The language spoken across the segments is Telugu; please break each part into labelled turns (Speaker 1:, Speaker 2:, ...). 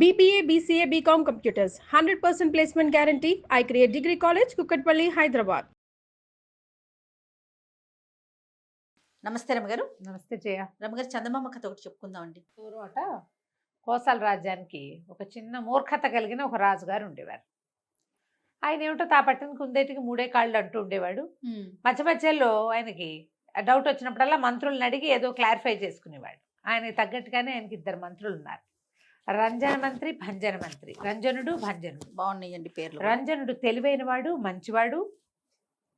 Speaker 1: BBA, BCA, BCom Computers, 100% placement guarantee. I create Degree College, Kukatpalli, Hyderabad.
Speaker 2: నమస్తే రమగారు.
Speaker 3: నమస్తే జయ.
Speaker 2: రమగారు, చందమామ కథ ఒకటి చెప్పుకుందామండి.
Speaker 3: పూర్వట కోసల రాజ్యానికి ఒక చిన్న మూర్ఖత కలిగిన ఒక రాజుగారు ఉండేవారు. ఆయన ఏమిటో తాపట్టిన కుందేటికి మూడే కాళ్ళు అంటూ ఉండేవాడు. మధ్య మధ్యలో ఆయనకి డౌట్ వచ్చినప్పుడల్లా మంత్రులను అడిగి ఏదో క్లారిఫై చేసుకునేవాడు. ఆయనకి తగ్గట్టుగానే ఆయనకి ఇద్దరు మంత్రులు ఉన్నారు, రంజన మంత్రి, భంజన మంత్రి. రంజనుడు, భంజనుడు
Speaker 2: బాగున్నాయండి పేర్లు.
Speaker 3: రంజనుడు తెలివైనవాడు, మంచివాడు,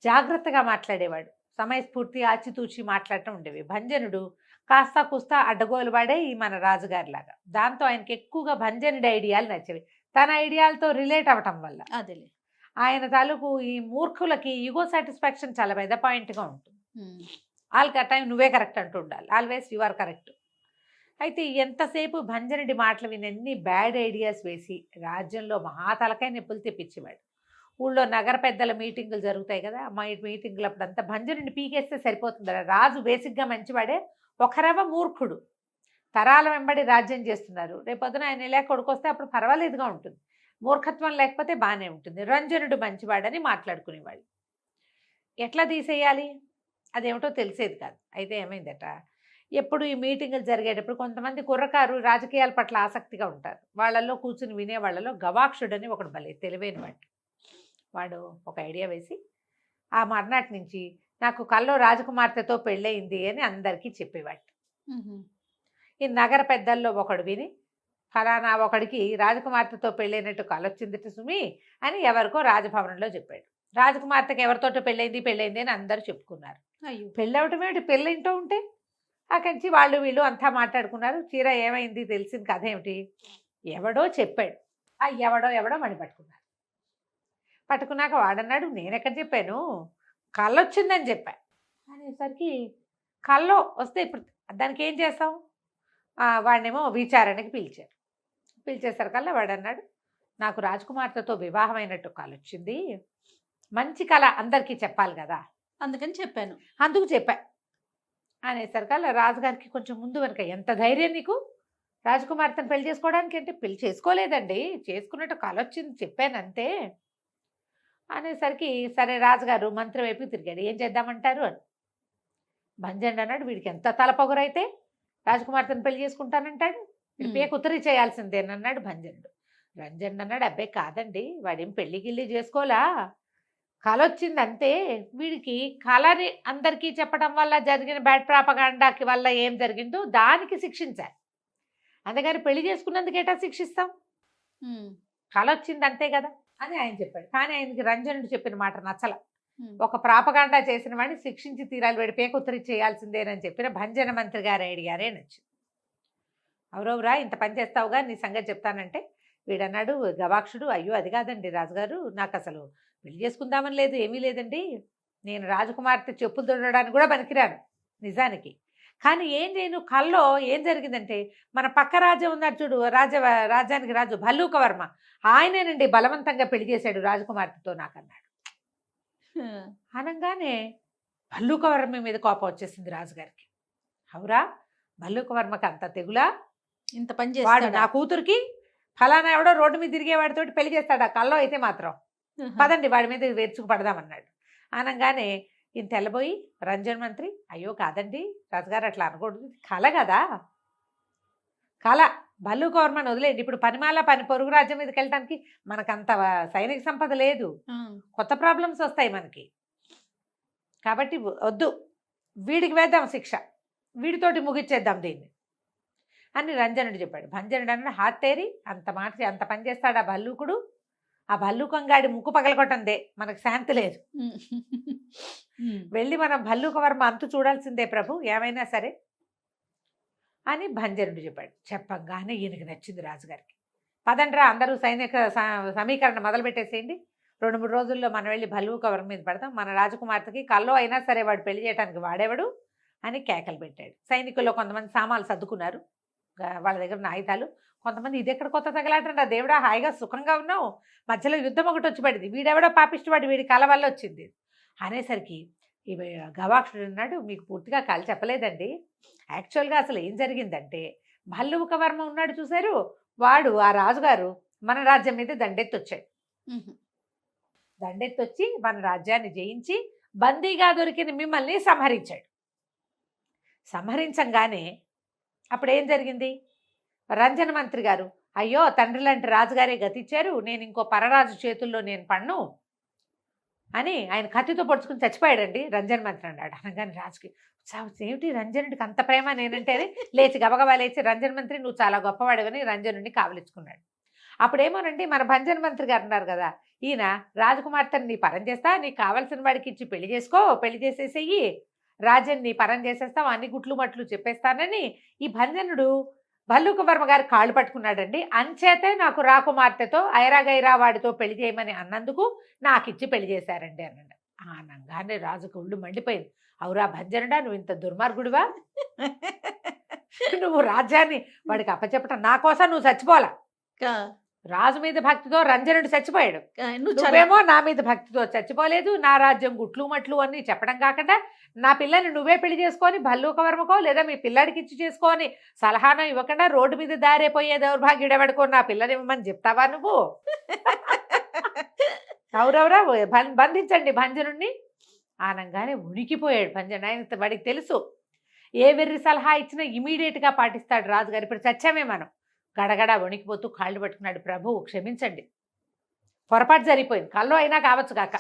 Speaker 3: జాగ్రత్తగా మాట్లాడేవాడు, సమయస్ఫూర్తి ఆచితూచి మాట్లాడటం ఉండేవి. భంజనుడు కాస్త కుస్తా అడ్డగోలు వాడే ఈ మన రాజుగారి లాగా. దాంతో ఆయనకి ఎక్కువగా భంజనుడి ఐడియాలు నచ్చేవి. తన ఐడియాలతో రిలేట్ అవ్వటం వల్ల
Speaker 2: అదేలే
Speaker 3: ఆయన తాలూకు ఈ మూర్ఖులకి ఈగో సాటిస్ఫాక్షన్ చాలా పెద్ద పాయింట్గా ఉంటుంది. ఆల్ టైం నువ్వే కరెక్ట్ అంటూ ఉండాలి, ఆల్వేస్ యు ఆర్ కరెక్ట్. అయితే ఎంతసేపు భంజనుడి మాటలు వినన్ని బ్యాడ్ ఐడియాస్ వేసి రాజ్యంలో మహాతలకాయ నొప్పులు తెప్పించేవాడు. ఊళ్ళో నగర పెద్దల మీటింగులు జరుగుతాయి కదా, మా మీటింగులు అప్పుడంతా భంజనుడిని పీకేస్తే సరిపోతుంది. రాజు బేసిక్గా మంచివాడే, ఒకరవ మూర్ఖుడు. తరాల వెంబడి రాజ్యం చేస్తున్నారు. రేపొద్దున ఆయన ఇలా కొడుకొస్తే అప్పుడు పర్వాలేదుగా ఉంటుంది, మూర్ఖత్వం లేకపోతే బాగానే ఉంటుంది. రంజనుడు మంచివాడని మాట్లాడుకునేవాళ్ళు. ఎట్లా తీసేయాలి అదేమిటో తెలిసేది కాదు. అయితే ఏమైందట, ఎప్పుడు ఈ మీటింగులు జరిగేటప్పుడు కొంతమంది కుర్రకారు రాజకీయాల పట్ల ఆసక్తిగా ఉంటారు. వాళ్ళల్లో కూర్చుని వినేవాళ్ళలో గవాక్షుడని ఒకడు భలే తెలివైనవాడు. వాడు ఒక ఐడియా వేసి ఆ మర్నాటి నుంచి నాకు కల్లో రాజకుమార్తెతో పెళ్ళయింది అని అందరికీ చెప్పేవాడు. ఈ నగర పెద్దల్లో ఒకడు విని ఫలానా ఒకడికి రాజకుమార్తెతో పెళ్ళైనట్టు కలొచ్చిందిట సుమి అని ఎవరికో రాజభవనంలో చెప్పాడు. రాజకుమార్తెకి ఎవరితోటో పెళ్ళైంది అని అందరూ చెప్పుకున్నారు.
Speaker 2: అయ్యో,
Speaker 3: పెళ్ళవటం ఏమిటి, పెళ్ళింటూ ఉంటే అక్కడి వాళ్ళు వీళ్ళు అంతా మాట్లాడుకున్నారు. చీర ఏమైంది తెలిసిన కథ ఏమిటి, ఎవడో చెప్పాడు. ఆ ఎవడో మణి పట్టుకున్నాక వాడన్నాడు, నేనెక్కడ చెప్పాను, కళ్ళొచ్చిందని చెప్పా అనేసరికి కల్లో వస్తే ఇప్పుడు దానికి ఏం చేస్తాం, వాడినేమో విచారణకి పిలిచేసరికల్లా వాడన్నాడు, నాకు రాజకుమార్తెతో వివాహమైనట్టు కలొచ్చింది, మంచి కళ అందరికీ చెప్పాలి కదా, అందుకు చెప్పా అనేసరికల్లా రాజుగారికి కొంచెం ముందు వెనక, ఎంత ధైర్యం నీకు రాజకుమార్తెను పెళ్లి చేసుకోవడానికి అంటే, పెళ్లి చేసుకోలేదండి, చేసుకున్నట్టు కలొచ్చింది చెప్పానంతే అనేసరికి సరే రాజుగారు మంత్రి వైపు తిరిగాడు. ఏం చేద్దామంటారు అని. భంజనుడు అన్నాడు, వీడికి ఎంత తలపొగరైతే రాజకుమార్తెను పెళ్లి చేసుకుంటానంటాడు, వీడి పేకు ఉత్తరి చేయాల్సిందేనన్నాడు భంజనుడు. రంజనుడు అన్నాడు, అబ్బే కాదండి, వాడేం పెళ్లి గిల్లి చేసుకోలా, కలొచ్చింది అంతే. వీడికి కళని అందరికీ చెప్పడం వల్ల జరిగిన బ్యాడ్ ప్రాపగాండాకి వల్ల ఏం జరిగిందో దానికి శిక్షించాలి, అందుకని పెళ్లి చేసుకున్నందుకేటా శిక్షిస్తాం, కళొచ్చింది అంతే కదా అని ఆయన చెప్పాడు. కానీ ఆయనకి రంజనుడు చెప్పిన మాట నచ్చల. ఒక ప్రాపగాండా చేసిన వాడిని శిక్షించి తీరాలి, వాడి పేక ఉత్తరి చేయాల్సిందేనని చెప్పిన భంజన మంత్రి గారి ఐడియారే నచ్చింది. అవురవురా, ఇంత పని చేస్తావుగా, నీ సంగతి చెప్తానంటే వీడన్నాడు గవాక్షుడు, అయ్యో అది కాదండి రాజుగారు, నాకు అసలు పెళ్లి చేసుకుందామని లేదు, ఏమీ లేదండి, నేను రాజకుమార్తె చెప్పులు తొడడానికి కూడా పనికిరాను నిజానికి. కానీ ఏం చేయను, కల్లో ఏం జరిగిందంటే మన పక్క రాజ్యం ఉన్నాడు చూడు, రాజ్యానికి రాజు భల్లూకవర్మ, ఆయనేనండి బలవంతంగా పెళ్లి చేశాడు రాజకుమార్తెతో నాకన్నాడు. అనగానే భల్లూకవర్మ మీద కోపం వచ్చేసింది రాజుగారికి. అవురా, భల్లూకవర్మకి అంత తెగులా,
Speaker 2: ఇంత పని
Speaker 3: వాడు
Speaker 2: చేస్తాడా?
Speaker 3: నా కూతురికి ఫలానా ఎవడో రోడ్డు మీద తిరిగేవాడితోటి పెళ్లి చేస్తాడు, ఆ కల్లో అయితే మాత్రం పదండి వాడి మీద వెచ్చుకు పడదామన్నాడు. అనగానే ఈయన తెల్లబోయి రంజన్ మంత్రి, అయ్యో కాదండి రాజుగారు అట్లా అనకూడదు, కళ కదా, కళ, భల్లూకవర్మని వదిలేండి, ఇప్పుడు పని పొరుగు రాజ్యం మీదకి వెళ్ళటానికి మనకంత సైనిక సంపద లేదు, కొత్త ప్రాబ్లమ్స్ వస్తాయి మనకి, కాబట్టి వద్దు, వీడికి వేద్దాం శిక్ష, వీడితోటి ముగిచ్చేద్దాం దీన్ని అని రంజనుడు చెప్పాడు. భంజనుడు అన్నాడు, హాతేరి, అంత పని చేస్తాడు ఆ భల్లూకుడు, ఆ భల్లూకంగాడి ముక్కు పగలగొట్టందే మనకు శాంతి లేదు, వెళ్ళి మనం భల్లూకవర్మ అంతు చూడాల్సిందే ప్రభు ఏమైనా సరే అని భంజనుడు చెప్పాడు. చెప్పంగానే ఈయనకి నచ్చింది రాజుగారికి. పదండ్రా అందరూ సైనిక సమీకరణ మొదలు పెట్టేసేయండి, 2-3 రోజుల్లో మనం వెళ్ళి భల్లూకవర్మ మీద పడతాం, మన రాజకుమార్తెకి కల్లో అయినా సరే వాడు పెళ్లి చేయడానికి వాడేవాడు అని కేకలు పెట్టాడు. సైనికుల్లో కొంతమంది సామాన్లు సర్దుకున్నారు, వాళ్ళ దగ్గర ఉన్న ఆయుధాలు. కొంతమంది ఇది ఎక్కడ కొత్త తగలాటండి, దేవుడా హాయిగా సుఖంగా ఉన్నావు, మధ్యలో యుద్ధం ఒకటి వచ్చి పడింది, వీడెవడో పాపిష్టివాడు, వీడి కళ వల్ల వచ్చింది అనేసరికి ఈ గవాక్షుడు అన్నాడు, మీకు పూర్తిగా కళ చెప్పలేదండి, యాక్చువల్గా అసలు ఏం జరిగిందంటే భల్లూకవర్మ ఉన్నాడు చూశారు, వాడు ఆ రాజుగారు మన రాజ్యం మీద దండెత్తొచ్చాడు.
Speaker 2: మ్మ్.
Speaker 3: దండెత్తొచ్చి మన రాజ్యాన్ని జయించి బందీగా దొరికిన మిమ్మల్ని సంహరించాడు. సంహరించంగానే అప్పుడు ఏం జరిగింది? రంజన మంత్రి గారు, అయ్యో తండ్రి లాంటి రాజుగారే గతిచ్చారు, నేను ఇంకో పరరాజు చేతుల్లో నేను పన్ను అని ఆయన కత్తితో పొడుచుకుని చచ్చిపోయాడండి రంజన్ మంత్రి అన్నాడు. అనగానే రాజుకి ఏమిటి రంజనుడికి అంత ప్రేమ నేనంటే అని లేచి గబగబా లేచి రంజన్ మంత్రి నువ్వు చాలా గొప్పవాడివని రంజనుడిని కావలించుకున్నాడు. అప్పుడేమోనండి మన భంజన్ మంత్రి గారు ఉన్నారు కదా, ఈయన రాజకుమార్తెని నీ పరం చేస్తా, నీకు కావలసిన వాడికి ఇచ్చి పెళ్లి చేసుకో, పెళ్లి చేసేసేయి, రాజ్యాన్ని నీ పరం చేసేస్తావు, అన్ని గుట్లు మట్లు చెప్పేస్తానని ఈ భంజనుడు భల్లూక వర్మ గారి కాళ్ళు పట్టుకున్నాడండి. అంచేతే నాకు రాకుమార్తెతో ఐరాగైరా వాడితో పెళ్లి చేయమని అన్నందుకు నాకిచ్చి పెళ్లి చేశారండి అన్నాడు. అనగానే రాజుకు ఒళ్ళు మండిపోయింది. అవురా భంజనుడా, నువ్వు ఇంత దుర్మార్గుడివా? నువ్వు రాజ్యాన్ని వాడికి అప్పచెప్పటం నా కోసం నువ్వు చచ్చిపోలా. రాజు మీద భక్తితో రంజనుడు చచ్చిపోయాడు, నువ్వేమో నా మీద భక్తితో చచ్చిపోలేదు, నా రాజ్యం గుట్లు మట్లు అని చెప్పడం కాకుండా నా పిల్లని నువ్వే పెళ్లి చేసుకొని భల్లూక వర్మకో లేదా మీ పిల్లాడికి ఇచ్చి చేసుకొని సలహాను ఇవ్వకుండా రోడ్డు మీద దారిపోయే దౌర్భాగ్యుడెవడుకో నా పిల్లని ఇవ్వమని చెప్తావా నువ్వు? అవురవరా బంధించండి భంజనుడిని అనగానే ఉనికిపోయాడు భంజన్. ఆయన వాడికి తెలుసు ఏ వెర్రి సలహా ఇచ్చినా ఇమీడియట్గా పాటిస్తాడు రాజుగారు. ఇప్పుడు చచ్చామే మనం. గడగడ వణికిపోతూ కాళ్ళు పట్టుకున్నాడు. ప్రభు క్షమించండి, పొరపాటు జరిగిపోయింది, కల్లో అయినా కావచ్చు కాక.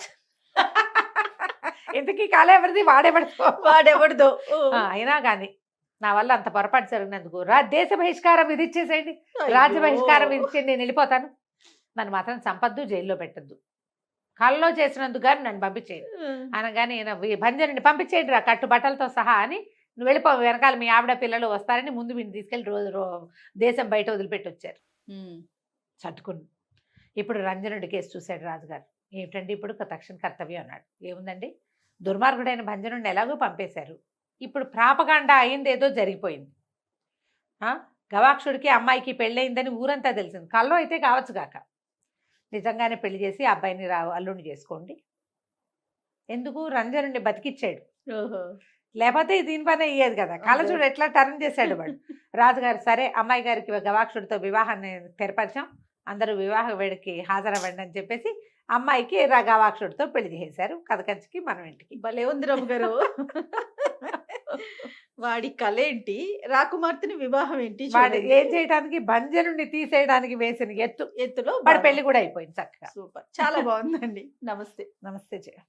Speaker 3: ఇంతకీ కాలం ఎవరిది? వాడెవడిదో అయినా కానీ నా వల్ల అంత పొరపాటు జరిగినందుకు దేశ బహిష్కారం విధించేసేయండి, రాజ్య బహిష్కారం విధించేయండి, నేను వెళ్ళిపోతాను, నన్ను మాత్రం చంపద్దు, జైల్లో పెట్టద్దు, కల్లో చేసినందుకు కానీ నన్ను పంపించేయండి అనగానే భంజనుడిని పంపించేయండి రా కట్టు బట్టలతో సహా అని, నువ్వు వెళ్ళిపో, వెనకాల మీ ఆవిడ పిల్లలు వస్తారని ముందు వీడిని తీసుకెళ్ళి రోజు దేశం బయట వదిలిపెట్టి వచ్చారు చట్టుకుని. ఇప్పుడు రంజనుడి కేసు చూశాడు రాజుగారు. ఏమిటండి ఇప్పుడు తక్షణ కర్తవ్యం అన్నాడు. ఏముందండి, దుర్మార్గుడైన భంజనుడిని ఎలాగో పంపేశారు, ఇప్పుడు ప్రాపగాండా అయింది, ఏదో జరిగిపోయింది, గవాక్షుడికి అమ్మాయికి పెళ్ళయిందని ఊరంతా తెలిసింది, కల్లో అయితే కావచ్చు కాక నిజంగానే పెళ్లి చేసి అబ్బాయిని అల్లుడిని చేసుకోండి. ఎందుకు రంజనుడిని బతికిచ్చాడు, లేకపోతే దీని పని అయ్యేది కదా. కళ్ళజోడు ఎట్లా టర్న్ చేశాడు వాడు. రాజుగారు సరే అమ్మాయి గారికి గవాక్షుడితో వివాహాన్ని తెరపరిచాం, అందరూ వివాహ వేడికి హాజరవ్వండి అని చెప్పేసి అమ్మాయికి గవాక్షుడితో పెళ్లి చేశారు. కథకంచికి మనం ఇంటికి.
Speaker 2: భలే ఉంది రమ్మ గారు. వాడి కళ ఏంటి, రాకుమార్తెని వివాహం ఏంటి,
Speaker 3: వాడు ఏం చేయడానికి భంజనుడిని తీసేయడానికి వేసిన ఎత్తులో
Speaker 2: ఎత్తులో
Speaker 3: వాడి పెళ్లి కూడా అయిపోయింది చక్కగా.
Speaker 2: సూపర్, చాలా బాగుందండి. నమస్తే.
Speaker 3: నమస్తే జయ.